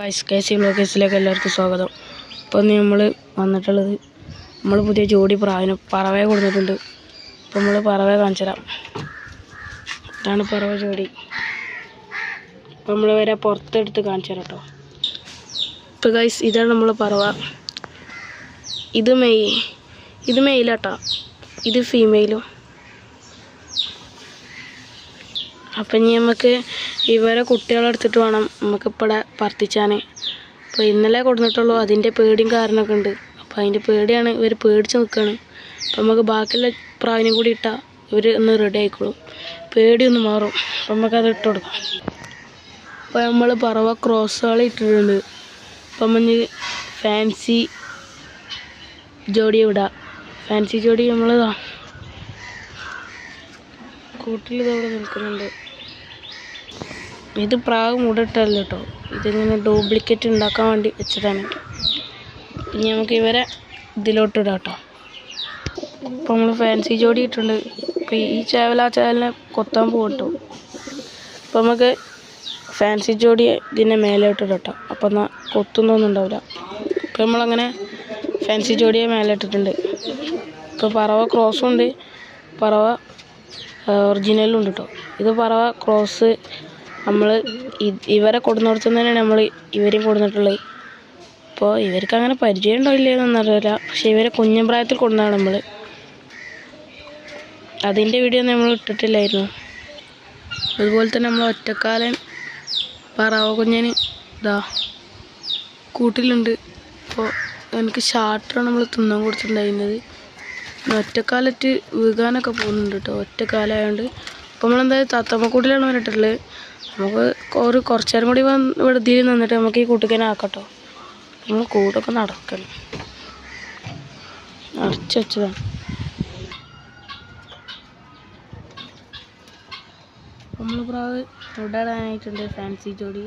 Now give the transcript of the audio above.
കേസി വ്ളോഗേഴ്സിലേക്ക് എല്ലാവർക്കും സ്വാഗതം. ഇപ്പോൾ നമ്മൾ വന്നിട്ടുള്ളത് നമ്മൾ പുതിയ ജോഡി പറവയെ കൊടുത്തിട്ടുണ്ട്. അപ്പോൾ നമ്മൾ പറവയെ കാണിച്ചു തരാം. ഇതാണ് പറവ ജോഡി. അപ്പോൾ നമ്മൾ വരെ പുറത്തെടുത്ത് കാണിച്ചു തരാം കേട്ടോ. ഇപ്പോൾ ഗൈസ് ഇതാണ് നമ്മൾ പറവ. ഇത് മെയിലാട്ടോ, ഇത് ഫീമെയിലും. അപ്പം ഇനി നമുക്ക് ഇവരെ കുട്ടികളെടുത്തിട്ട് വേണം നമുക്കിവിടെ പറത്തിച്ചാൻ. അപ്പോൾ ഇന്നലെ കൊടുത്തിട്ടുള്ളൂ. അതിൻ്റെ പേടിയും കാരണമൊക്കെ ഉണ്ട്. അപ്പോൾ അതിൻ്റെ പേടിയാണ്, ഇവർ പേടിച്ച് നിൽക്കുകയാണ്. അപ്പോൾ നമുക്ക് ബാക്കിയുള്ള പ്രാവിനും കൂടി ഇട്ടാൽ ഇവർ ഒന്ന് റെഡി ആയിക്കോളും, പേടിയൊന്ന് മാറും. അപ്പം നമുക്കത് ഇട്ട് കൊടുക്കാം. അപ്പോൾ നമ്മൾ പറവ ക്രോസുകൾ ഇട്ടിട്ടുണ്ട്. അപ്പം നമ്മൾ ഫാൻസി ജോഡി വിടാം. ഫാൻസി ജോഡി നമ്മളിതാ കൂട്ടിലിതവിടെ നിൽക്കുന്നുണ്ട്. ഇത് പ്രാവ് മുടയിട്ടല്ല കേട്ടോ, ഇതിങ്ങനെ ഡ്യൂപ്ലിക്കേറ്റ് ഉണ്ടാക്കാൻ വേണ്ടി വെച്ചതാണ്. പിന്നെ നമുക്ക് ഇവരെ ഇതിലോട്ട് ഇടാം കേട്ടോ. അപ്പോൾ നമ്മൾ ഫാൻസി ജോഡി ഇട്ടുണ്ട്. അപ്പോൾ ഈ ചാവൽ ആ ചാവലിനെ കൊത്താൻ പോകും കേട്ടോ. അപ്പോൾ നമുക്ക് ഫാൻസി ജോഡി ഇതിൻ്റെ മേലോട്ട് ഇടാം കേട്ടോ. അപ്പോൾ എന്നാൽ കൊത്തുന്നൊന്നും ഉണ്ടാവില്ല. അപ്പോൾ നമ്മളങ്ങനെ ഫാൻസി ജോഡിയെ മേലെ ഇട്ടിട്ടുണ്ട്. ഇപ്പോൾ പറവ ക്രോസും ഉണ്ട്, പറവ ഒറിജിനലും ഉണ്ട് കേട്ടോ. ഇത് പറവ ക്രോസ് നമ്മൾ ഇവരെ കൊടുന്നിടത്തു തന്നെയാണ് നമ്മൾ ഇവരെയും കൊടുത്തിട്ടുള്ളത്. അപ്പോൾ ഇവർക്ക് അങ്ങനെ പരിചയം ഉണ്ടോ ഇല്ലയെന്നൊന്നും അറിയില്ല. പക്ഷേ ഇവരെ കുഞ്ഞൻ പ്രായത്തിൽ കൊടുന്നതാണ് നമ്മൾ. അതിൻ്റെ വീഡിയോ നമ്മൾ ഇട്ടിട്ടില്ലായിരുന്നു. അതുപോലെ തന്നെ നമ്മൾ ഒറ്റക്കാലൻ പറവ കുഞ്ഞന് ഇതാ കൂട്ടിലുണ്ട്. അപ്പോൾ എനിക്ക് ഷാർട്ടറാണ് നമ്മൾ തിന്നാൻ കൊടുത്തിട്ടുണ്ടായിരുന്നത്. ഒറ്റക്കാലറ്റ് വീകാനൊക്കെ പോകുന്നുണ്ട് കേട്ടോ, ഒറ്റക്കാലമായതുകൊണ്ട്. അപ്പോൾ നമ്മളെന്തായാലും തത്തമ്മക്കൂട്ടിലാണ് വന്നിട്ടുള്ളത്. നമുക്ക് കുറച്ച് നേരം കൂടി ഇവിടെ ഇതിൽ നിന്നിട്ട് നമുക്ക് ഈ കൂട്ടിക്കന്നെ ആക്കട്ടോ. നമ്മൾ കൂടൊക്കെ നടക്കണം, അടച്ചു വെച്ചതാണ്. നമ്മൾ പ്രാവ് ഇടാനായിട്ടുണ്ട് ഫാൻസി ജോഡി.